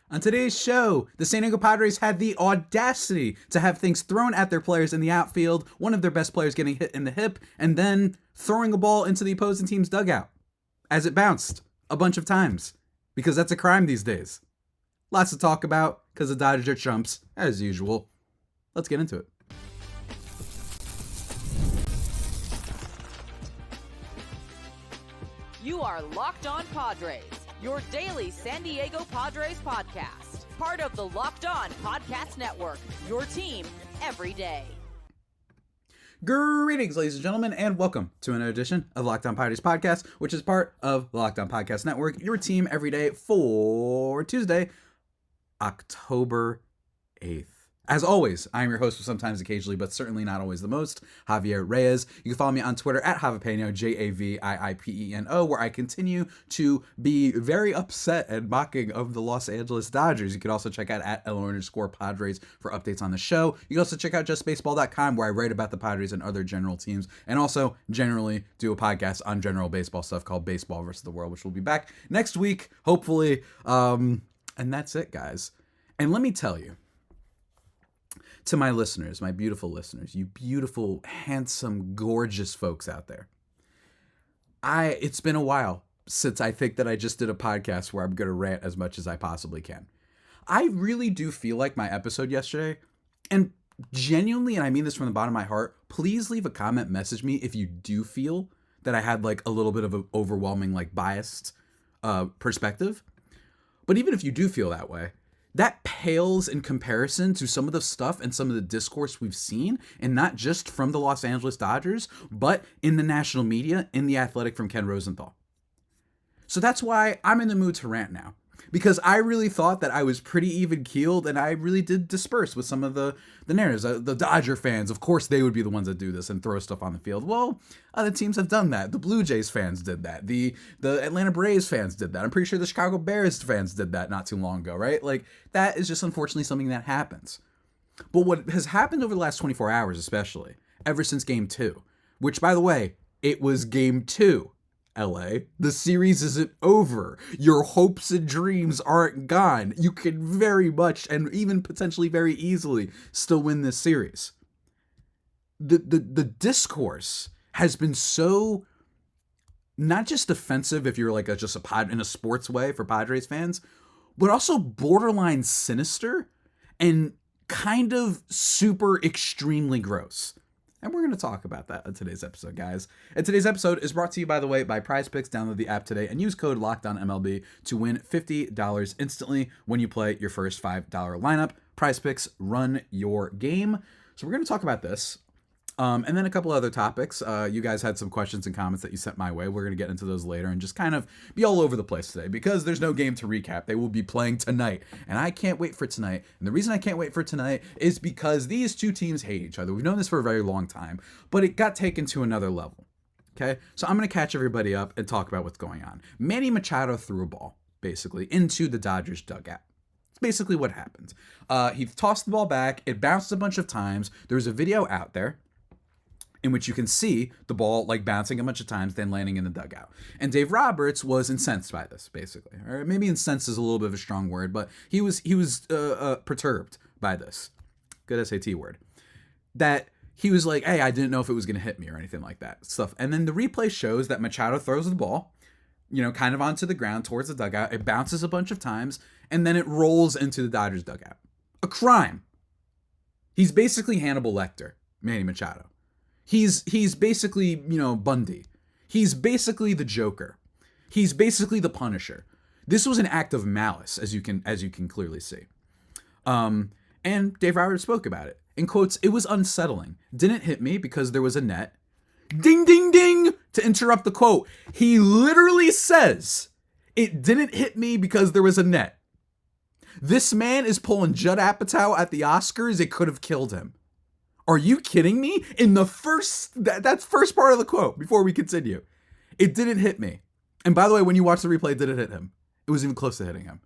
On today's show, the San Diego Padres had the audacity to have things thrown at their players in the outfield, one of their best players getting hit in the hip, and then throwing a ball into the opposing team's dugout as it bounced a bunch of times, because that's a crime these days. Lots to talk about, because the Dodgers are chumps, as usual. Let's get into it. You are Locked On Padres, your daily San Diego Padres podcast. Part of the Locked On Podcast Network, your team every day. Greetings, ladies and gentlemen, and welcome to another edition of Locked On Padres podcast, which is part of the Locked On Podcast Network, your team every day for Tuesday, October 8th. As always, I'm your host, sometimes occasionally, but certainly not always the most, Javier Reyes. You can follow me on Twitter at Javipeno, Javiiipeno, where I continue to be very upset and mocking of the Los Angeles Dodgers. You can also check out at @LO_Padres for updates on the show. You can also check out justbaseball.com, where I write about the Padres and other general teams, and also generally do a podcast on general baseball stuff called Baseball vs. the World, which will be back next week, hopefully. And that's it, guys. And let me tell you, to my listeners, my beautiful listeners, you beautiful, handsome, gorgeous folks out there. It's been a while since I think that I just did a podcast where I'm going to rant as much as I possibly can. I really do feel like my episode yesterday, and genuinely, and I mean this from the bottom of my heart, please leave a comment, message me if you do feel that I had like a little bit of an overwhelming, like biased perspective. But even if you do feel that way, that pales in comparison to some of the stuff and some of the discourse we've seen, and not just from the Los Angeles Dodgers, but in the national media, in The Athletic from Ken Rosenthal. So that's why I'm in the mood to rant now, because I really thought that I was pretty even-keeled, and I really did disperse with some of the narratives. The Dodger fans, of course, they would be the ones that do this and throw stuff on the field. Well, other teams have done that. The Blue Jays fans did that. The Atlanta Braves fans did that. I'm pretty sure the Chicago Bears fans did that not too long ago, right? Like, that is just unfortunately something that happens. But what has happened over the last 24 hours, especially, ever since Game 2, which, by the way, it was Game 2, LA. The series isn't over. Your hopes and dreams aren't gone. You can very much, and even potentially very easily, still win this series. The discourse has been so not just offensive if you're like just a pod in a sports way for Padres fans, but also borderline sinister and kind of super extremely gross. And we're going to talk about that in today's episode, guys. And today's episode is brought to you, by the way, by Prize Picks. Download the app today and use code LOCKEDONMLB to win $50 instantly when you play your first $5 lineup. Prize Picks, run your game. So we're going to talk about this. And then a couple other topics. You guys had some questions and comments that you sent my way. We're going to get into those later and just kind of be all over the place today because there's no game to recap. They will be playing tonight, and I can't wait for tonight. And the reason I can't wait for tonight is because these two teams hate each other. We've known this for a very long time, but it got taken to another level. Okay, so I'm going to catch everybody up and talk about what's going on. Manny Machado threw a ball, basically, into the Dodgers dugout. It's basically what happened. He tossed the ball back. It bounced a bunch of times. There's a video out there in which you can see the ball like bouncing a bunch of times, then landing in the dugout. And Dave Roberts was incensed by this, basically. Or maybe incensed is a little bit of a strong word, but he was perturbed by this. Good SAT word. That he was like, hey, I didn't know if it was going to hit me or anything like that stuff. And then the replay shows that Machado throws the ball, kind of onto the ground towards the dugout. It bounces a bunch of times, and then it rolls into the Dodgers dugout. A crime. He's basically Hannibal Lecter, Manny Machado. He's basically, Bundy. He's basically the Joker. He's basically the Punisher. This was an act of malice, as you can clearly see. And Dave Roberts spoke about it. In quotes, it was unsettling. Didn't hit me because there was a net. Ding, ding, ding! To interrupt the quote, he literally says, it didn't hit me because there was a net. This man is pulling Judd Apatow at the Oscars. It could have killed him. Are you kidding me? In the that's first part of the quote before we continue. It didn't hit me. And by the way, when you watch the replay, it didn't hit him. It was even close to hitting him.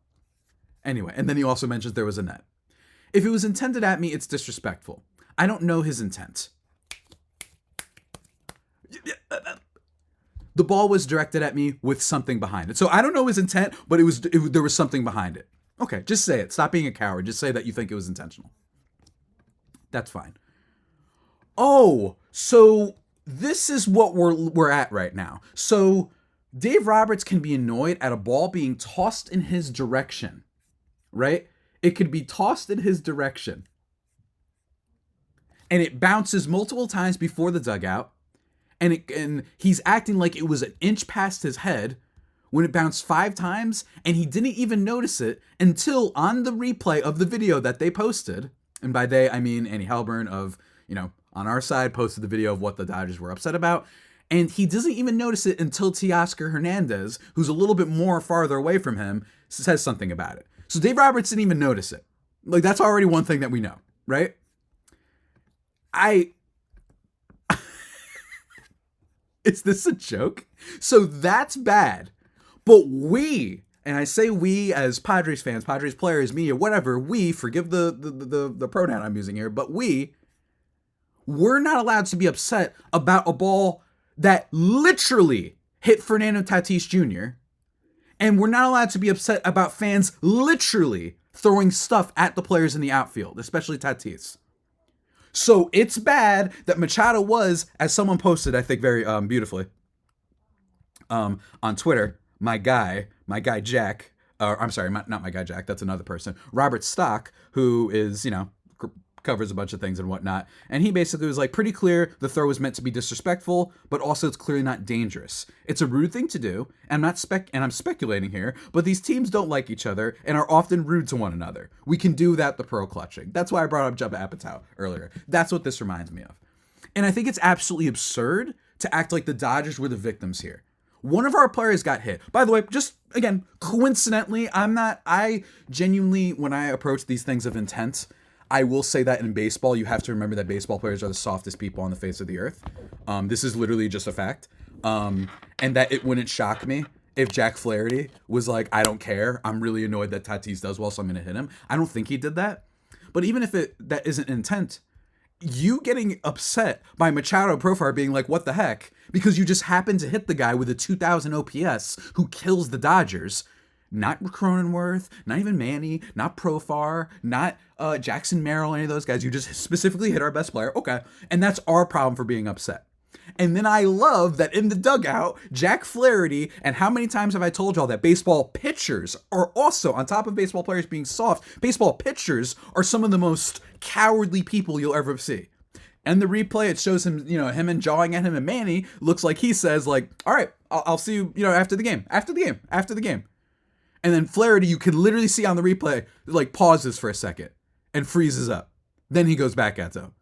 Anyway, and then he also mentions there was a net. If it was intended at me, it's disrespectful. I don't know his intent. The ball was directed at me with something behind it. So I don't know his intent, but there was something behind it. Okay, just say it. Stop being a coward. Just say that you think it was intentional. That's fine. Oh, so this is what we're at right now. So Dave Roberts can be annoyed at a ball being tossed in his direction, right? It could be tossed in his direction. And it bounces multiple times before the dugout. And he's acting like it was an inch past his head when it bounced 5 times, and he didn't even notice it until on the replay of the video that they posted. And by they, I mean Annie Halburn of, on our side, posted the video of what the Dodgers were upset about. And he doesn't even notice it until Teoscar Hernandez, who's a little bit more farther away from him, says something about it. So Dave Roberts didn't even notice it. Like, that's already one thing that we know, right? Is this a joke? So that's bad. But we, and I say we as Padres fans, Padres players, media, whatever, we, forgive the pronoun I'm using here, but we're not allowed to be upset about a ball that literally hit Fernando Tatis Jr., and we're not allowed to be upset about fans literally throwing stuff at the players in the outfield, especially Tatis. So it's bad that Machado was, as someone posted, I think very beautifully, on Twitter, my guy Jack, I'm sorry, not my guy Jack, that's another person, Robert Stock, who is, covers a bunch of things and whatnot, and he basically was like, pretty clear the throw was meant to be disrespectful, but also it's clearly not dangerous. It's a rude thing to do, and I'm speculating here, but these teams don't like each other and are often rude to one another. We can do that, the pro clutching. That's why I brought up Jubba Apatow earlier. That's what this reminds me of. And I think it's absolutely absurd to act like the Dodgers were the victims here. One of our players got hit. By the way, just, again, coincidentally, I genuinely, when I approach these things of intent, I will say that in baseball, you have to remember that baseball players are the softest people on the face of the earth. This is literally just a fact. And that it wouldn't shock me if Jack Flaherty was like, I don't care. I'm really annoyed that Tatis does well, so I'm going to hit him. I don't think he did that. But even if that isn't intent, you getting upset by Machado Profar being like, what the heck? Because you just happened to hit the guy with a 2,000 OPS who kills the Dodgers. Not Cronenworth, not even Manny, not Profar, not Jackson Merrill, any of those guys. You just specifically hit our best player. Okay. And that's our problem for being upset. And then I love that in the dugout, Jack Flaherty, and how many times have I told y'all that baseball pitchers are also, on top of baseball players being soft, baseball pitchers are some of the most cowardly people you'll ever see. And the replay, it shows him, him and jawing at him, and Manny looks like he says, like, all right, I'll see you, after the game. And then Flaherty, you can literally see on the replay, like, pauses for a second and freezes up. Then he goes back at them.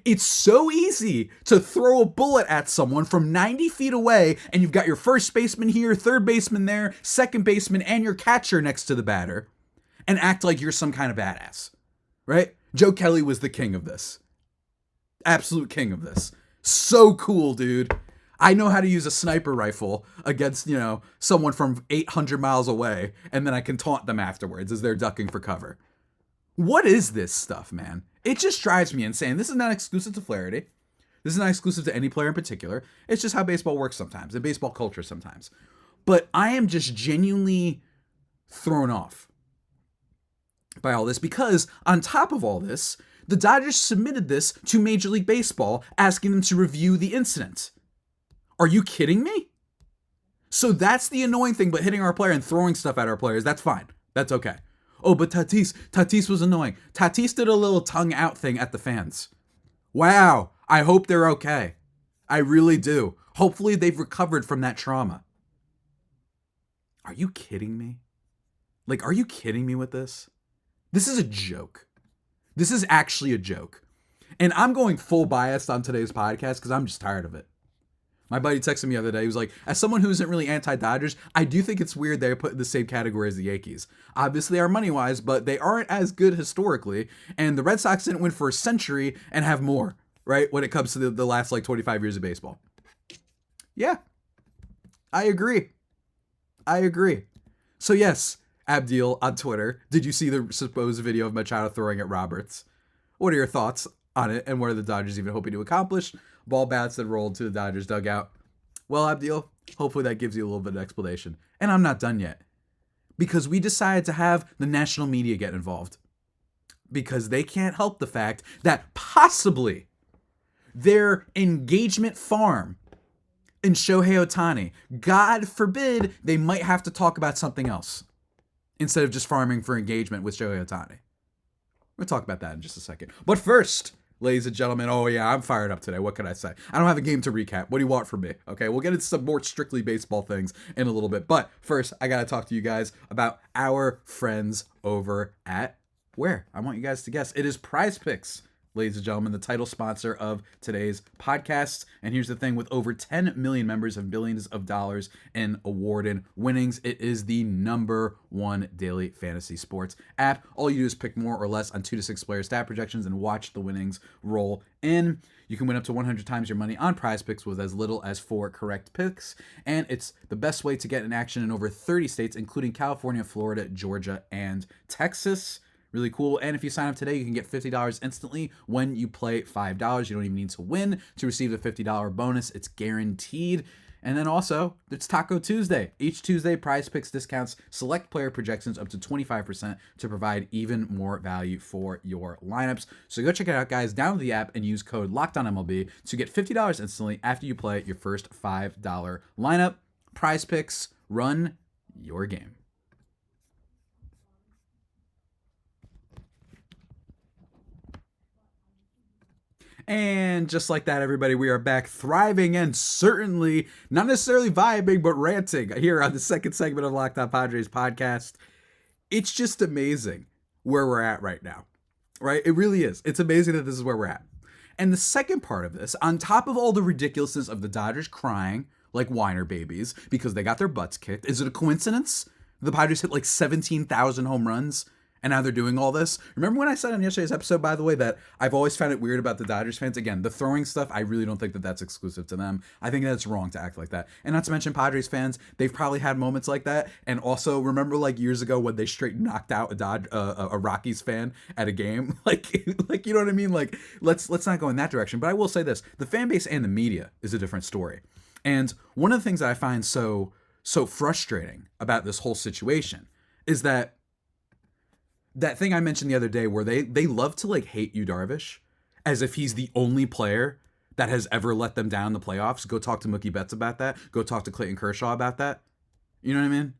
It's so easy to throw a bullet at someone from 90 feet away, and you've got your first baseman here, third baseman there, second baseman, and your catcher next to the batter, and act like you're some kind of badass, right? Joe Kelly was the king of this. Absolute king of this. So cool, dude. I know how to use a sniper rifle against, someone from 800 miles away, and then I can taunt them afterwards as they're ducking for cover. What is this stuff, man? It just drives me insane. This is not exclusive to Flaherty. This is not exclusive to any player in particular. It's just how baseball works sometimes, and baseball culture sometimes. But I am just genuinely thrown off by all this, because on top of all this, the Dodgers submitted this to Major League Baseball, asking them to review the incident. Are you kidding me? So that's the annoying thing, but hitting our player and throwing stuff at our players, that's fine. That's okay. Oh, but Tatis was annoying. Tatis did a little tongue out thing at the fans. Wow. I hope they're okay. I really do. Hopefully they've recovered from that trauma. Are you kidding me? Like, are you kidding me with this? This is a joke. This is actually a joke. And I'm going full biased on today's podcast because I'm just tired of it. My buddy texted me the other day. He was like, as someone who isn't really anti-Dodgers, I do think it's weird they're put in the same category as the Yankees. Obviously, they are money-wise, but they aren't as good historically. And the Red Sox didn't win for a century and have more, right? When it comes to the last, 25 years of baseball. Yeah, I agree. So yes, Abdil on Twitter, did you see the supposed video of Machado throwing at Roberts? What are your thoughts on it, and what are the Dodgers even hoping to accomplish? Ball bats that rolled to the Dodgers dugout. Well, Abdil, hopefully that gives you a little bit of explanation. And I'm not done yet. because we decided to have the national media get involved. Because they can't help the fact that possibly their engagement farm in Shohei Ohtani, God forbid, they might have to talk about something else instead of just farming for engagement with Shohei Ohtani. We'll talk about that in just a second. But first, ladies and gentlemen, oh yeah, I'm fired up today. What can I say? I don't have a game to recap. What do you want from me? Okay, we'll get into some more strictly baseball things in a little bit. But first, I got to talk to you guys about our friends over at where? I want you guys to guess. It is Prize Picks, ladies and gentlemen, the title sponsor of today's podcast. And here's the thing, with over 10 million members and billions of dollars in awarded winnings, it is the #1 daily fantasy sports app. All you do is pick more or less on 2 to 6 player stat projections and watch the winnings roll in. You can win up to 100 times your money on Prize Picks with as little as 4 correct picks. And it's the best way to get in action in over 30 states, including California, Florida, Georgia, and Texas. Really cool. And if you sign up today, you can get $50 instantly when you play $5. You don't even need to win to receive the $50 bonus. It's guaranteed. And then also, it's Taco Tuesday. Each Tuesday, Prize Picks discounts select player projections up to 25% to provide even more value for your lineups. So go check it out, guys. Download the app and use code LOCKEDONMLB to get $50 instantly after you play your first $5 lineup. Prize Picks, run your game. And just like that, everybody, we are back thriving and certainly not necessarily vibing, but ranting here on the second segment of Locked On Padres podcast. It's just amazing where we're at right now, right? It really is. It's amazing that this is where we're at. And the second part of this, on top of all the ridiculousness of the Dodgers crying like whiner babies because they got their butts kicked, is it a coincidence the Padres hit like 17,000 home runs? And now they're doing all this. Remember when I said on yesterday's episode, by the way, that I've always found it weird about the Dodgers fans? Again, the throwing stuff, I really don't think that that's exclusive to them. I think that's wrong to act like that. And not to mention Padres fans, they've probably had moments like that. And also, remember like years ago when they straight knocked out a Rockies fan at a game? Like you know what I mean? Like, let's not go in that direction. But I will say this, the fan base and the media is a different story. And one of the things that I find so frustrating about this whole situation is that thing I mentioned the other day where they love to like hate Yu Darvish as if he's the only player that has ever let them down in the playoffs. Go talk to Mookie Betts about that. Go talk to Clayton Kershaw about that. You know what I mean?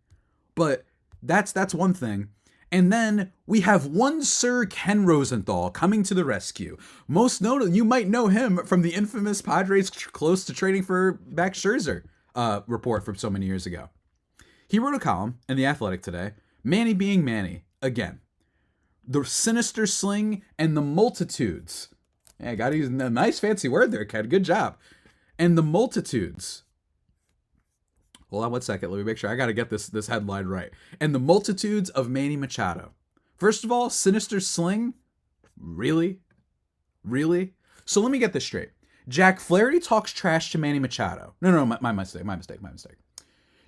But that's one thing. And then we have one Sir Ken Rosenthal coming to the rescue. Most notably, you might know him from the infamous Padres close to trading for Max Scherzer report from so many years ago. He wrote a column in The Athletic today, Manny being Manny again. The sinister sling and the multitudes. Yeah, I got to use a nice fancy word there, Ken. Good job. And the multitudes. Hold on one second. Let me make sure. I got to get this headline right. And the multitudes of Manny Machado. First of all, sinister sling? Really? Really? So let me get this straight. Jack Flaherty talks trash to Manny Machado. No, my mistake.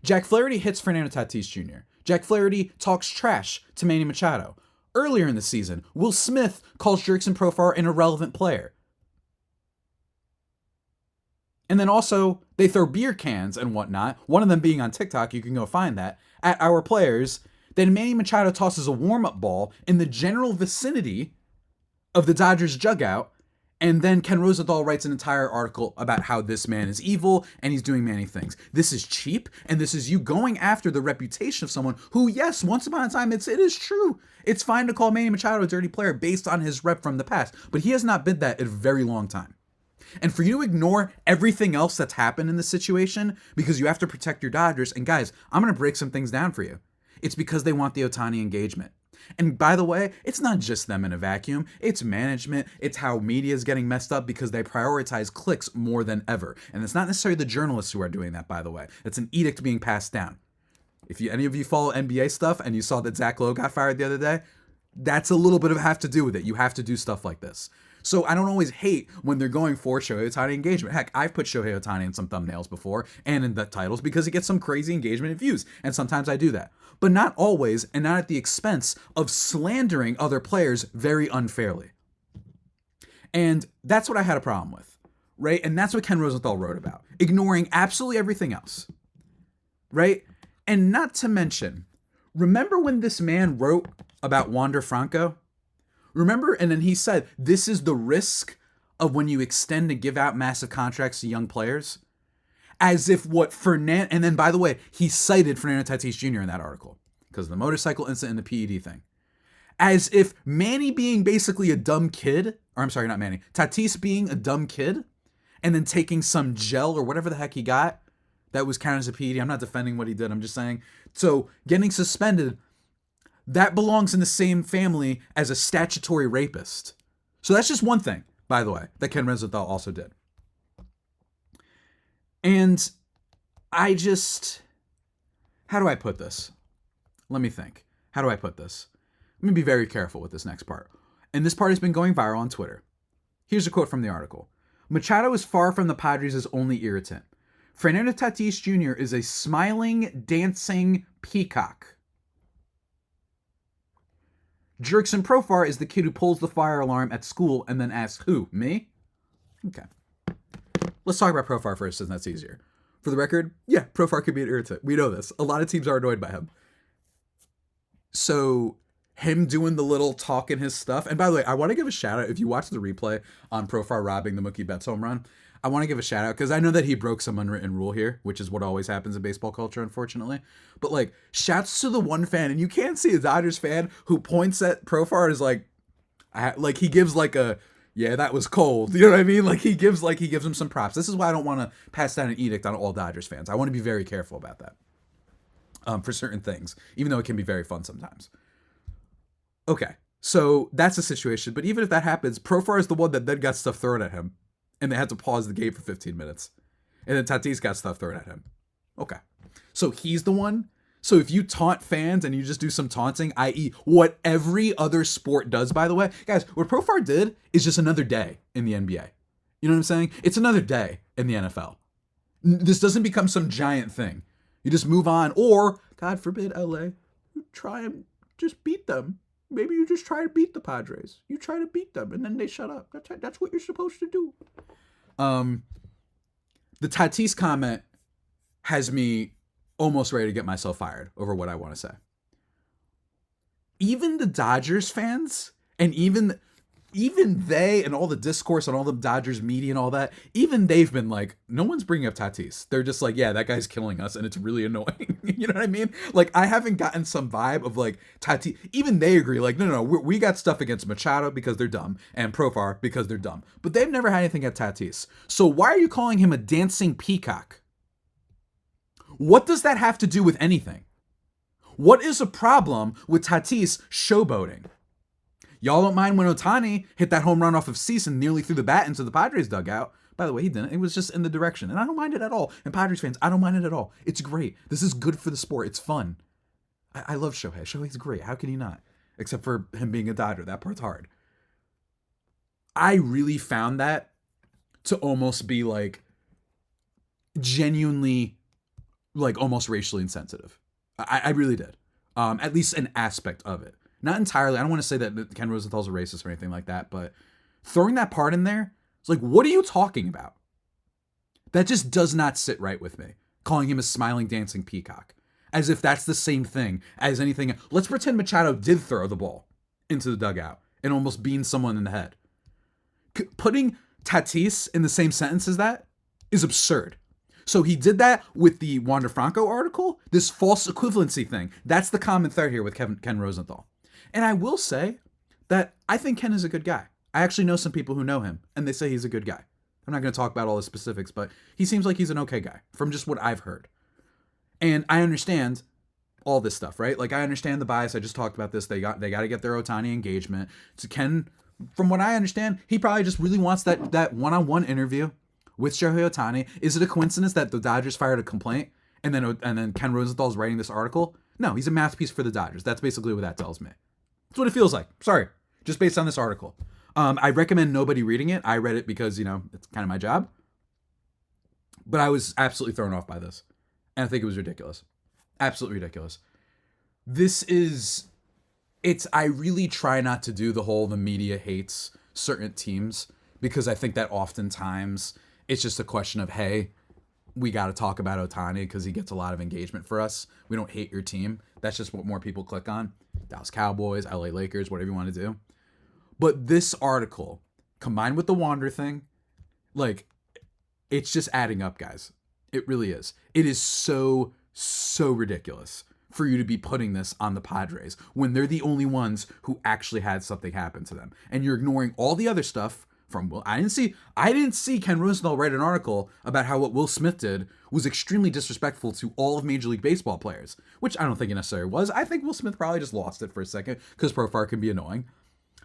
Jack Flaherty hits Fernando Tatis Jr. Jack Flaherty talks trash to Manny Machado. Earlier in the season, Will Smith calls Jurickson Profar an irrelevant player. And then also, they throw beer cans and whatnot, one of them being on TikTok, you can go find that, at our players. Then Manny Machado tosses a warm-up ball in the general vicinity of the Dodgers dugout, and then Ken Rosenthal writes an entire article about how this man is evil and he's doing many things. This is cheap, and this is you going after the reputation of someone who, yes, once upon a time, it is true. It's fine to call Manny Machado a dirty player based on his rep from the past, but he has not been that in a very long time. And for you to ignore everything else that's happened in this situation because you have to protect your Dodgers, and guys, I'm going to break some things down for you. It's because they want the Ohtani engagement. And by the way, it's not just them in a vacuum. It's management. It's how media is getting messed up because they prioritize clicks more than ever. And it's not necessarily the journalists who are doing that, by the way. It's an edict being passed down. If any of you follow NBA stuff and you saw that Zach Lowe got fired the other day, that's a little bit of have to do with it. You have to do stuff like this. So I don't always hate when they're going for Shohei Ohtani engagement. Heck, I've put Shohei Ohtani in some thumbnails before and in the titles because it gets some crazy engagement and views. And sometimes I do that. But not always, and not at the expense of slandering other players very unfairly. And that's what I had a problem with, right? And that's what Ken Rosenthal wrote about, ignoring absolutely everything else, right? And not to mention, Remember when this man wrote about Wander Franco? Remember? And then he said, this is the risk of when you extend and give out massive contracts to young players. As if what Fernando, and then by the way, he cited Fernando Tatis Jr. in that article because of the motorcycle incident and the PED thing. As if Manny being basically a dumb kid, or I'm sorry, not Manny, Tatis being a dumb kid, and then taking some gel or whatever the heck he got that was counted as a PED. I'm not defending what he did. I'm just saying. So getting suspended, that belongs in the same family as a statutory rapist. So that's just one thing, by the way, that Ken Rosenthal also did. And I just, how do I put this? Let me think. How do I put this? Let me be very careful with this next part. And this part has been going viral on Twitter. Here's a quote from the article. Machado is far from the Padres' only irritant. Fernando Tatis Jr. is a smiling, dancing peacock. Jurickson Profar is the kid who pulls the fire alarm at school and then asks, who, me? Okay. Let's talk about Profar first, since that's easier. For the record, yeah, Profar could be an irritant. We know this. A lot of teams are annoyed by him. So, him doing the little talk in his stuff. And by the way, I want to give a shout out. If you watch the replay on Profar robbing the Mookie Betts home run, I want to give a shout out because I know that he broke some unwritten rule here, which is what always happens in baseball culture, unfortunately. But like, shouts to the one fan, and you can't see a Dodgers fan who points at Profar and is like he gives like a, yeah, that was cold. You know what I mean? Like he gives him some props. This is why I don't want to pass down an edict on all Dodgers fans. I want to be very careful about that. For certain things, even though it can be very fun sometimes. Okay, so that's the situation. But even if that happens, Profar is the one that then got stuff thrown at him, and they had to pause the game for 15 minutes. And then Tatis got stuff thrown at him. Okay, so he's the one. So if you taunt fans and you just do some taunting, i.e. what every other sport does, by the way, guys, what Profar did is just another day in the NBA. You know what I'm saying? It's another day in the NFL. This doesn't become some giant thing. You just move on, or, God forbid, LA, you try and just beat them. Maybe you just try to beat the Padres. You try to beat them, and then they shut up. That's what you're supposed to do. The Tatis comment has me almost ready to get myself fired over what I want to say. Even the Dodgers fans, and even they and all the discourse on all the Dodgers media and all that, even they've been like, no one's bringing up Tatis. They're just like, yeah, that guy's killing us and it's really annoying. You know what I mean? Like, I haven't gotten some vibe of like Tatis. Even they agree, like, no, we got stuff against Machado because they're dumb and Profar because they're dumb. But they've never had anything at Tatis. So why are you calling him a dancing peacock? What does that have to do with anything? What is a problem with Tatis showboating? Y'all don't mind when Ohtani hit that home run off of Cease and nearly threw the bat into the Padres dugout. By the way, he didn't. It was just in the direction. And I don't mind it at all. And Padres fans, I don't mind it at all. It's great. This is good for the sport. It's fun. I love Shohei. Shohei's great. How can you not? Except for him being a Dodger. That part's hard. I really found that to almost be like genuinely like almost racially insensitive. I really did. At least an aspect of it. Not entirely. I don't want to say that Ken Rosenthal's a racist or anything like that, but throwing that part in there, it's like, what are you talking about? That just does not sit right with me. Calling him a smiling, dancing peacock. As if that's the same thing as anything. Let's pretend Machado did throw the ball into the dugout and almost bean someone in the head. Putting Tatis in the same sentence as that is absurd. So he did that with the Wander Franco article, this false equivalency thing. That's the common thread here with Ken Rosenthal. And I will say that I think Ken is a good guy. I actually know some people who know him, and they say he's a good guy. I'm not going to talk about all the specifics, but he seems like he's an okay guy from just what I've heard. And I understand all this stuff, right? Like, I understand the bias. I just talked about this. They got to get their Ohtani engagement. So Ken, from what I understand, he probably just really wants that one-on-one interview with Shohei Ohtani. Is it a coincidence that the Dodgers fired a complaint and then Ken Rosenthal's writing this article? No, he's a mouthpiece for the Dodgers. That's basically what that tells me. That's what it feels like. Sorry, just based on this article. I recommend nobody reading it. I read it because, it's kind of my job. But I was absolutely thrown off by this. And I think it was ridiculous. Absolutely ridiculous. I really try not to do the media hates certain teams because I think that oftentimes it's just a question of, hey, we got to talk about Ohtani because he gets a lot of engagement for us. We don't hate your team. That's just what more people click on. Dallas Cowboys, LA Lakers, whatever you want to do. But this article, combined with the Wander thing, like, it's just adding up, guys. It really is. It is so ridiculous for you to be putting this on the Padres when they're the only ones who actually had something happen to them. And you're ignoring all the other stuff from Will. I didn't see Ken Rosenthal write an article about how what Will Smith did was extremely disrespectful to all of Major League Baseball players, which I don't think it necessarily was. I think Will Smith probably just lost it for a second because Profar can be annoying.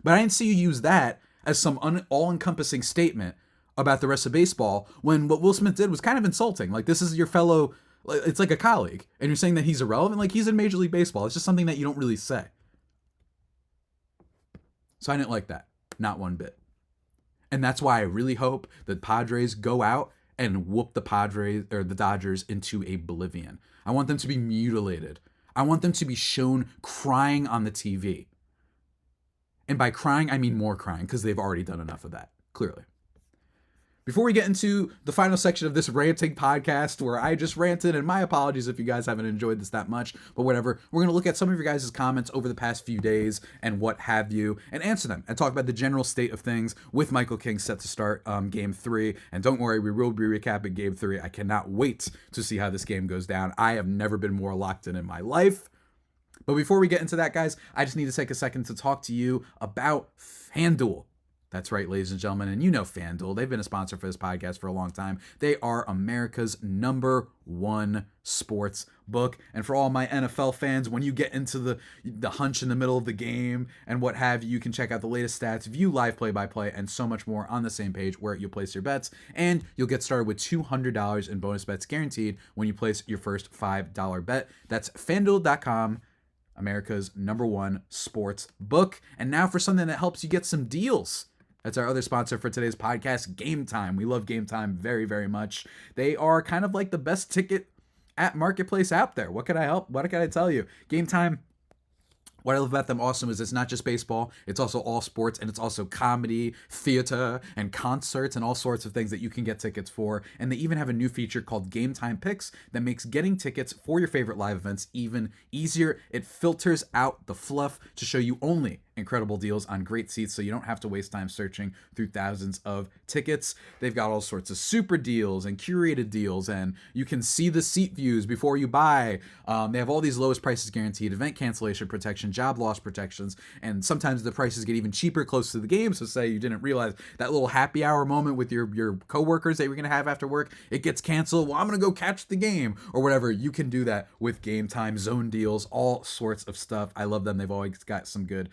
But I didn't see you use that as some all-encompassing statement about the rest of baseball when what Will Smith did was kind of insulting. Like, this is your fellow, it's like a colleague, and you're saying that he's irrelevant. Like, he's in Major League Baseball. It's just something that you don't really say. So I didn't like that. Not one bit. And that's why I really hope that Padres go out and whoop the Padres or the Dodgers into oblivion. I want them to be mutilated. I want them to be shown crying on the TV. And by crying, I mean more crying, because they've already done enough of that, clearly. Before we get into the final section of this ranting podcast where I just ranted, and my apologies if you guys haven't enjoyed this that much, but whatever, we're going to look at some of your guys' comments over the past few days and what have you, and answer them and talk about the general state of things with Michael King set to start Game 3. And don't worry, we will be recapping Game 3. I cannot wait to see how this game goes down. I have never been more locked in my life. But before we get into that, guys, I just need to take a second to talk to you about FanDuel. That's right, ladies and gentlemen, and you know FanDuel. They've been a sponsor for this podcast for a long time. They are America's #1 sports book. And for all my NFL fans, when you get into the hunch in the middle of the game and what have you, you can check out the latest stats, view live play-by-play, and so much more on the same page where you'll place your bets. And you'll get started with $200 in bonus bets guaranteed when you place your first $5 bet. That's FanDuel.com. America's #1 sports book. And now for something that helps you get some deals. That's our other sponsor for today's podcast, Game Time. We love Game Time very, very much. They are kind of like the best ticket at marketplace out there. What can I tell you? Game Time, what I love about them also is it's not just baseball, it's also all sports, and it's also comedy, theater, and concerts, and all sorts of things that you can get tickets for. And they even have a new feature called Game Time Picks that makes getting tickets for your favorite live events even easier. It filters out the fluff to show you only incredible deals on great seats, so you don't have to waste time searching through thousands of tickets. They've got all sorts of super deals and curated deals, and you can see the seat views before you buy. They have all these lowest prices guaranteed, event cancellation protection, job loss protections, and sometimes the prices get even cheaper close to the game. So say you didn't realize that little happy hour moment with your coworkers that you're gonna have after work, it gets canceled. Well, I'm gonna go catch the game or whatever. You can do that with Game Time, zone deals, all sorts of stuff. I love them. They've always got some good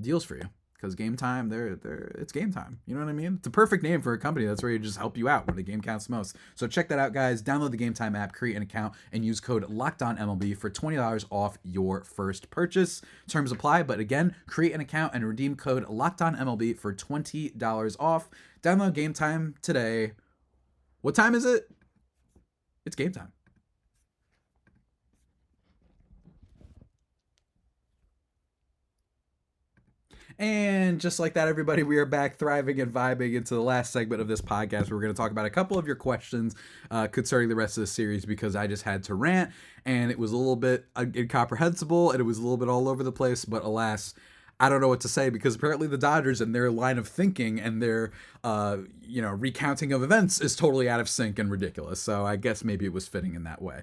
deals for you, because Game Time, it's Game Time. You know what I mean? It's a perfect name for a company that's ready to just help you out when the game counts most. So check that out, guys. Download the Game Time app, create an account, and use code LOCKEDONMLB for $20 off your first purchase. Terms apply, but again, create an account and redeem code LOCKEDONMLB for $20 off. Download Game Time today. What time is it? It's Game Time. And just like that, everybody, we are back thriving and vibing into the last segment of this podcast. We're going to talk about a couple of your questions concerning the rest of the series, because I just had to rant, and it was a little bit incomprehensible, and it was a little bit all over the place. But alas, I don't know what to say, because apparently the Dodgers and their line of thinking and their recounting of events is totally out of sync and ridiculous. So I guess maybe it was fitting in that way.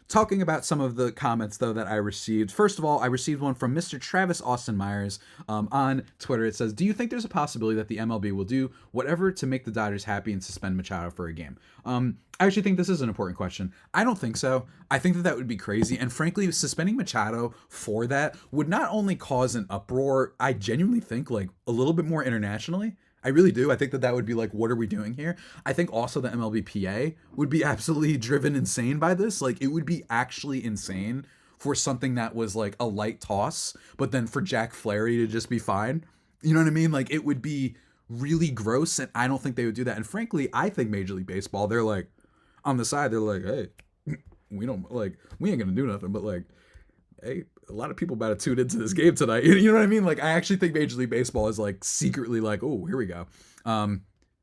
Talking about some of the comments, though, that I received. First of all, I received one from Mr. Travis Austin Myers on Twitter. It says, do you think there's a possibility that the MLB will do whatever to make the Dodgers happy and suspend Machado for a game? I actually think this is an important question. I don't think so. I think that would be crazy. And frankly, suspending Machado for that would not only cause an uproar, I genuinely think, like, a little bit more internationally. I really do. I think that would be like, what are we doing here? I think also the MLBPA would be absolutely driven insane by this. Like, it would be actually insane for something that was like a light toss, but then for Jack Flaherty to just be fine. You know what I mean? Like, it would be really gross, and I don't think they would do that. And frankly, I think Major League Baseball, they're like, on the side, they're like, hey, we ain't gonna do nothing, but like, hey, a lot of people about to tune into this game tonight. You know what I mean? Like, I actually think Major League Baseball is like secretly like, oh, here we go.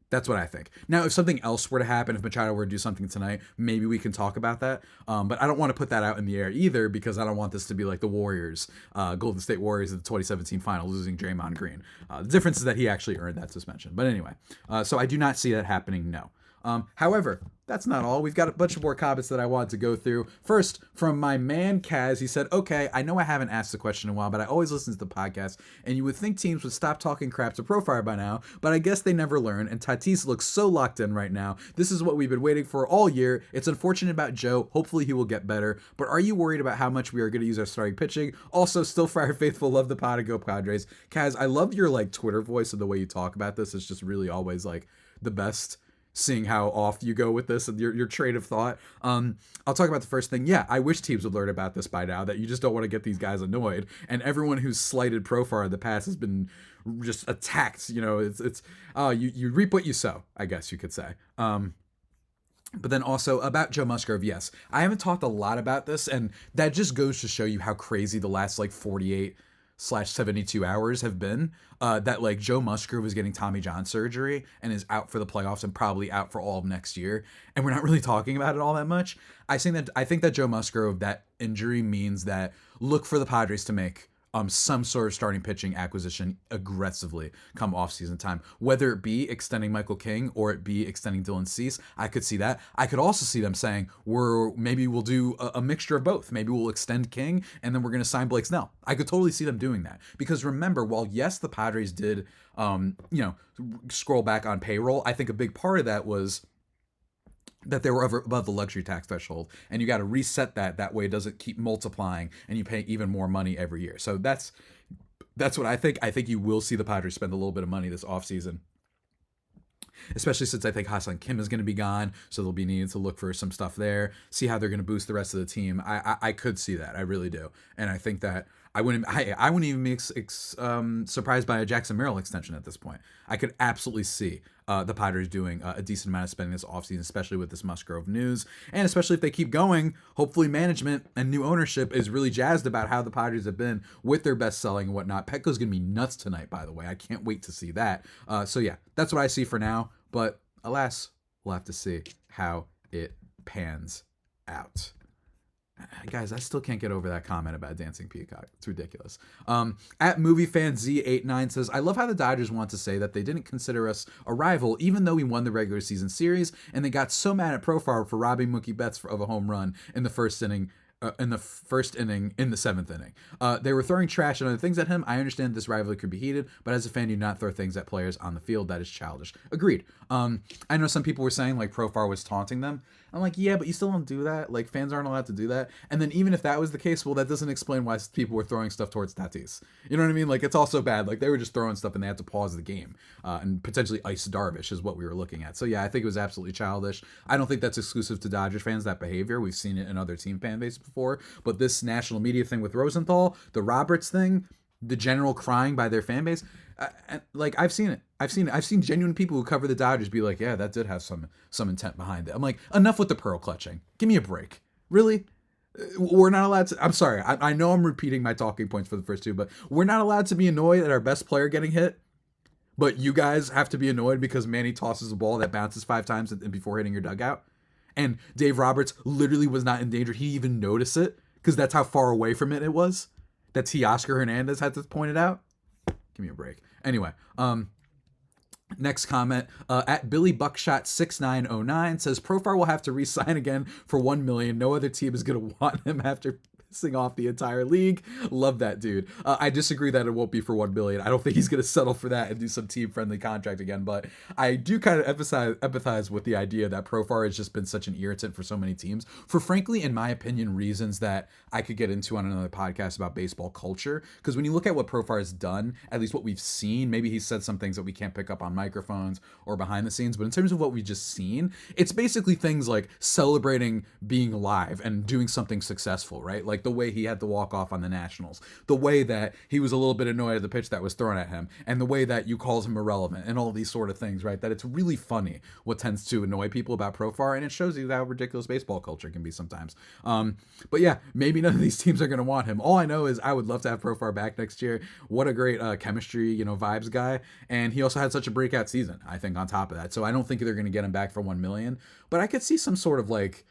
That's what I think. Now, if something else were to happen, if Machado were to do something tonight, maybe we can talk about that. But I don't want to put that out in the air either, because I don't want this to be like the Warriors, Golden State Warriors of the 2017 final, losing Draymond Green. The difference is that he actually earned that suspension. But anyway, so I do not see that happening, no. However, that's not all. We've got a bunch of more comments that I wanted to go through. First, from my man Kaz, he said, okay, I know I haven't asked the question in a while, but I always listen to the podcast, and you would think teams would stop talking crap to Profire by now, but I guess they never learn, and Tatis looks so locked in right now. This is what we've been waiting for all year. It's unfortunate about Joe. Hopefully he will get better, but are you worried about how much we are going to use our starting pitching? Also, still Friar Faithful, love the pod and go Padres. Kaz, I love your like Twitter voice and the way you talk about this. It's just really always like the best, seeing how off you go with this and your train of thought. I'll talk about the first thing. Yeah, I wish teams would learn about this by now, that you just don't want to get these guys annoyed. And everyone who's slighted Profar in the past has been just attacked. You know, you reap what you sow, I guess you could say. But then also about Joe Musgrove, yes, I haven't talked a lot about this, and that just goes to show you how crazy the last like 48/72 hours have been, that like Joe Musgrove is getting Tommy John surgery and is out for the playoffs and probably out for all of next year, and we're not really talking about it all that much. I think that Joe Musgrove, that injury means that look for the Padres to make some sort of starting pitching acquisition aggressively come off-season time, whether it be extending Michael King or it be extending Dylan Cease. I could see that. I could also see them saying maybe we'll do a mixture of both. Maybe we'll extend King and then we're going to sign Blake Snell. I could totally see them doing that, because remember, while yes, the Padres did scroll back on payroll, I think a big part of that was that they were above the luxury tax threshold, and you got to reset that way it doesn't keep multiplying and you pay even more money every year. So that's what I think. I think you will see the Padres spend a little bit of money this offseason, especially since I think Ha-Seong Kim is going to be gone, so they'll be needing to look for some stuff there, see how they're going to boost the rest of the team. I could see that. I really do. And I think that I wouldn't even be surprised by a Jackson Merrill extension at this point. I could absolutely see the Padres doing a decent amount of spending this offseason, especially with this Musgrove news. And especially if they keep going, hopefully management and new ownership is really jazzed about how the Padres have been with their best selling and whatnot. Petco's going to be nuts tonight, by the way. I can't wait to see that. So yeah, that's what I see for now. But alas, we'll have to see how it pans out. Guys, I still can't get over that comment about Dancing Peacock. It's ridiculous. At MovieFanZ89 says, I love how the Dodgers want to say that they didn't consider us a rival, even though we won the regular season series, and they got so mad at Profar for robbing Mookie Betts of a home run in the first inning. In the seventh inning. They were throwing trash and other things at him. I understand this rivalry could be heated, but as a fan, you do not throw things at players on the field. That is childish. Agreed. I know some people were saying like Profar was taunting them. I'm like, yeah, but you still don't do that. Like, fans aren't allowed to do that. And then even if that was the case, well, that doesn't explain why people were throwing stuff towards Tatis. You know what I mean? Like, it's also bad. Like, they were just throwing stuff and they had to pause the game and potentially ice Darvish is what we were looking at. So yeah, I think it was absolutely childish. I don't think that's exclusive to Dodgers fans, that behavior. We've seen it in other team fan bases before. But this national media thing with Rosenthal, the Roberts thing, the general crying by their fan base, like I've seen it. I've seen genuine people who cover the Dodgers be like, yeah, that did have some intent behind it. I'm like, enough with the pearl clutching. Give me a break. Really? We're not allowed to. I'm sorry. I know I'm repeating my talking points for the first two, but we're not allowed to be annoyed at our best player getting hit. But you guys have to be annoyed because Manny tosses a ball that bounces 5 times before hitting your dugout. And Dave Roberts literally was not in danger. He even noticed it because that's how far away from it was. That Teoscar Hernandez had to point it out. Give me a break. Anyway, next comment at Billy Buckshot 6909 says Profar will have to re-sign again for $1 million. No other team is going to want him after pissing off the entire league. Love that dude. I disagree that it won't be for $1 billion. I don't think he's going to settle for that and do some team-friendly contract again. But I do kind of empathize with the idea that Profar has just been such an irritant for so many teams for, frankly, in my opinion, reasons that I could get into on another podcast about baseball culture. Because when you look at what Profar has done, at least what we've seen, maybe he said some things that we can't pick up on microphones or behind the scenes, but in terms of what we've just seen, it's basically things like celebrating being alive and doing something successful, right? Like Like the way he had to walk off on the Nationals, the way that he was a little bit annoyed at the pitch that was thrown at him, and the way that you calls him irrelevant, and all these sort of things, right? That it's really funny what tends to annoy people about Profar, and it shows you how ridiculous baseball culture can be sometimes. But yeah, maybe none of these teams are going to want him. All I know is I would love to have Profar back next year. What a great chemistry, vibes guy. And he also had such a breakout season, I think, on top of that. So I don't think they're going to get him back for $1 million, but I could see some sort of like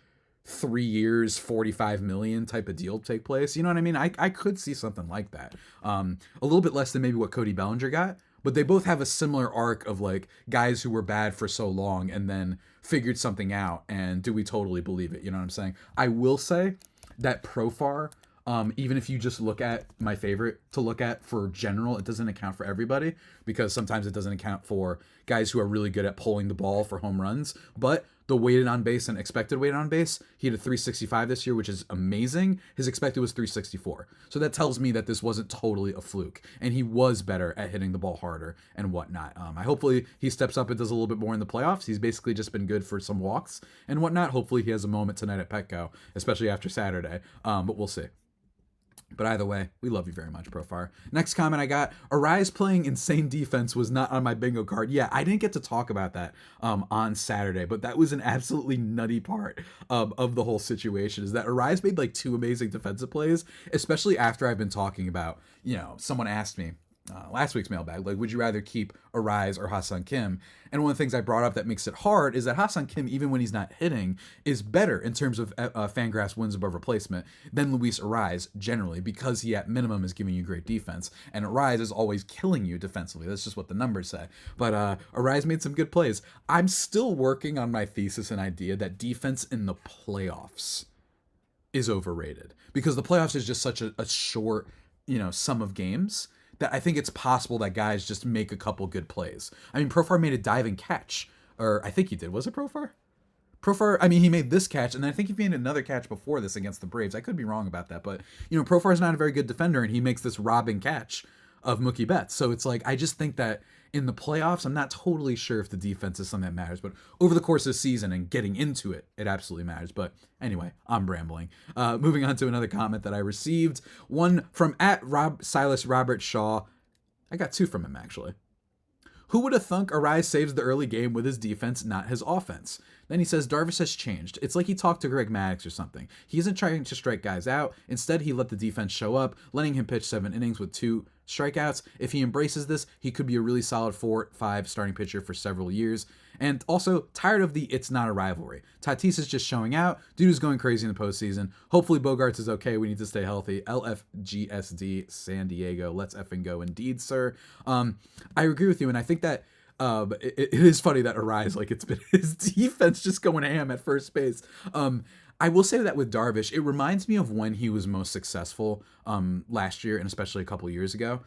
3 years, 45 million type of deal take place. You know what I mean? I could see something like that. A little bit less than maybe what Cody Bellinger got, but they both have a similar arc of like guys who were bad for so long and then figured something out. And do we totally believe it? You know what I'm saying? I will say that Profar, even if you just look at my favorite to look at for general, it doesn't account for everybody, because sometimes it doesn't account for guys who are really good at pulling the ball for home runs. But the weighted on base and expected weighted on base, he had a 365 this year, which is amazing. His expected was 364. So that tells me that this wasn't totally a fluke, and he was better at hitting the ball harder and whatnot. I hopefully he steps up and does a little bit more in the playoffs. He's basically just been good for some walks and whatnot. Hopefully he has a moment tonight at Petco, especially after Saturday. But we'll see. But either way, we love you very much, Profar. Next comment I got, Arise playing insane defense was not on my bingo card. Yeah, I didn't get to talk about that on Saturday, but that was an absolutely nutty part of the whole situation, is that Arise made like 2 amazing defensive plays, especially after I've been talking about, someone asked me, last week's mailbag, like, would you rather keep Arise or Ha-Seong Kim? And one of the things I brought up that makes it hard is that Ha-Seong Kim, even when he's not hitting, is better in terms of Fangraphs wins above replacement than Luis Arise generally, because he at minimum is giving you great defense, and Arise is always killing you defensively. That's just what the numbers say. But Arise made some good plays. I'm still working on my thesis and idea that defense in the playoffs is overrated, because the playoffs is just such a short, sum of games, that I think it's possible that guys just make a couple good plays. I mean, Profar made a diving catch, or I think he did. Was it Profar? Profar, I mean, he made this catch, and I think he made another catch before this against the Braves. I could be wrong about that, but, Profar is not a very good defender, and he makes this robbing catch of Mookie Betts. So it's like, I just think that in the playoffs, I'm not totally sure if the defense is something that matters, but over the course of the season and getting into it, it absolutely matters. But anyway, I'm rambling. Moving on to another comment that I received, one from Silas Robert Shaw. I got 2 from him, actually. Who would have thunk Arise saves the early game with his defense, not his offense? Then he says, Darvish has changed. It's like he talked to Greg Maddux or something. He isn't trying to strike guys out. Instead, he let the defense show up, letting him pitch 7 innings with 2 strikeouts. If he embraces this, he could be a really solid 4-5 starting pitcher for several years. And also, tired of the it's not a rivalry. Tatis is just showing out. Dude is going crazy in the postseason. Hopefully Bogarts is okay. We need to stay healthy. LFGSD San Diego. Let's effing go. Indeed, sir. I agree with you, and I think that it is funny that Arise, like, it's been his defense just going ham at first base. I will say that with Darvish, it reminds me of when he was most successful last year, and especially a couple years ago.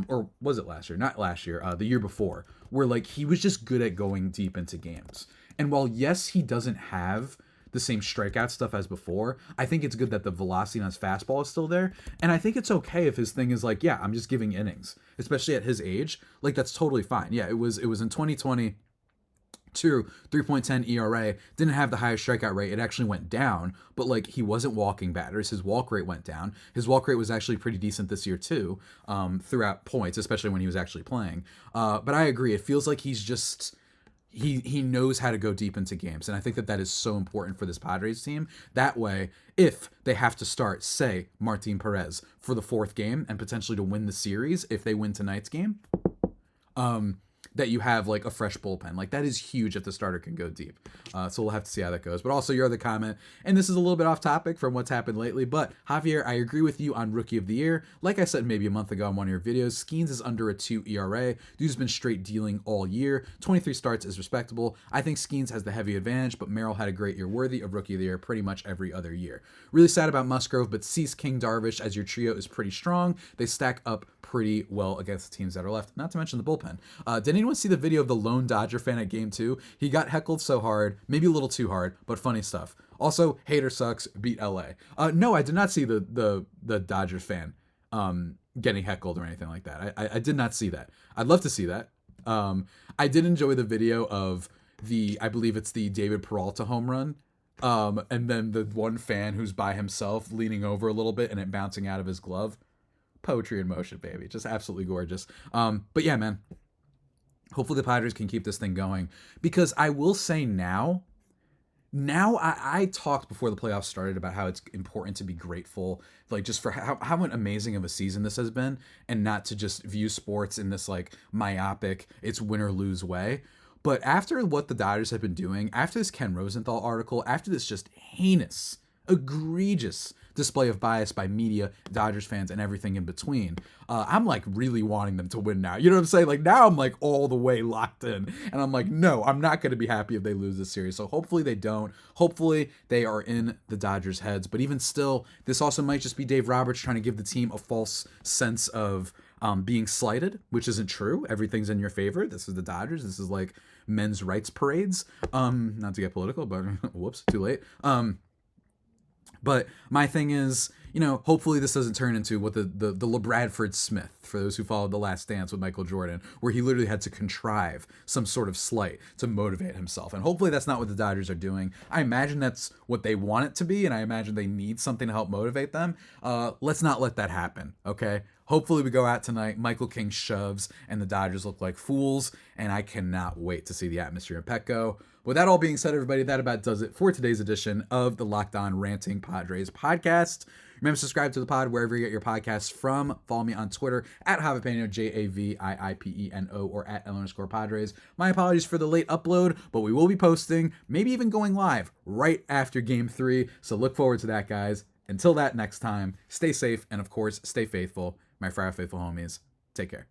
Or was it last year? Not last year, the year before, where like he was just good at going deep into games. And while yes, he doesn't have the same strikeout stuff as before, I think it's good that the velocity on his fastball is still there. And I think it's okay if his thing is like, yeah, I'm just giving innings, especially at his age. Like, that's totally fine. Yeah, it was in 2020. 3.10 ERA, didn't have the highest strikeout rate. It actually went down, but like he wasn't walking batters. His walk rate went down. His walk rate was actually pretty decent this year too, throughout points, especially when he was actually playing. But I agree. It feels like he's just, he knows how to go deep into games. And I think that is so important for this Padres team. That way, if they have to start, say, Martin Perez for the 4th game and potentially to win the series, if they win tonight's game, that you have like a fresh bullpen. Like, that is huge if the starter can go deep. So we'll have to see how that goes. But also your other comment, and this is a little bit off topic from what's happened lately, but Javier, I agree with you on Rookie of the Year. Like I said maybe a month ago on one of your videos, Skeens is under a 2 ERA. Dude's been straight dealing all year. 23 starts is respectable. I think Skeens has the heavy advantage, but Merrill had a great year worthy of Rookie of the Year pretty much every other year. Really sad about Musgrove, but Cease, King, Darvish as your trio is pretty strong. They stack up pretty well against the teams that are left, not to mention the bullpen. Did anyone see the video of the lone Dodger fan at Game 2? He got heckled so hard, maybe a little too hard, but funny stuff. Also, hater sucks, beat LA. No, I did not see the Dodgers fan getting heckled or anything like that. I did not see that. I'd love to see that. I did enjoy the video of I believe it's the David Peralta home run And then the one fan who's by himself leaning over a little bit and it bouncing out of his glove. Poetry in motion, baby. Just absolutely gorgeous. But yeah, man. Hopefully the Padres can keep this thing going, because I will say now I talked before the playoffs started about how it's important to be grateful, like just for how amazing of a season this has been, and not to just view sports in this like myopic, it's win or lose way. But after what the Dodgers have been doing, after this Ken Rosenthal article, after this just heinous, egregious display of bias by media, Dodgers fans, and everything in between, I'm like really wanting them to win now. You know what I'm saying? Like now I'm like all the way locked in, and I'm like, no, I'm not going to be happy if they lose this series. So hopefully they don't. Hopefully they are in the Dodgers' heads. But even still, this also might just be Dave Roberts trying to give the team a false sense of being slighted, which isn't true. Everything's in your favor. This is the Dodgers. This is like men's rights parades. Not to get political, but whoops, too late. But my thing is, you know, hopefully this doesn't turn into what the LeBradford Smith, for those who followed The Last Dance with Michael Jordan, where he literally had to contrive some sort of slight to motivate himself. And hopefully that's not what the Dodgers are doing. I imagine that's what they want it to be, and I imagine they need something to help motivate them. Let's not let that happen, okay? Hopefully we go out tonight, Michael King shoves, and the Dodgers look like fools, and I cannot wait to see the atmosphere in Petco. With that all being said, everybody, that about does it for today's edition of the Locked On Ranting Padres podcast. Remember to subscribe to the pod wherever you get your podcasts from. Follow me on Twitter at Javipeno, JAVIIPENO, or at L_Padres. My apologies for the late upload, but we will be posting, maybe even going live right after Game 3. So look forward to that, guys. Until that next time, stay safe and, of course, stay faithful. My Friar Faithful homies, take care.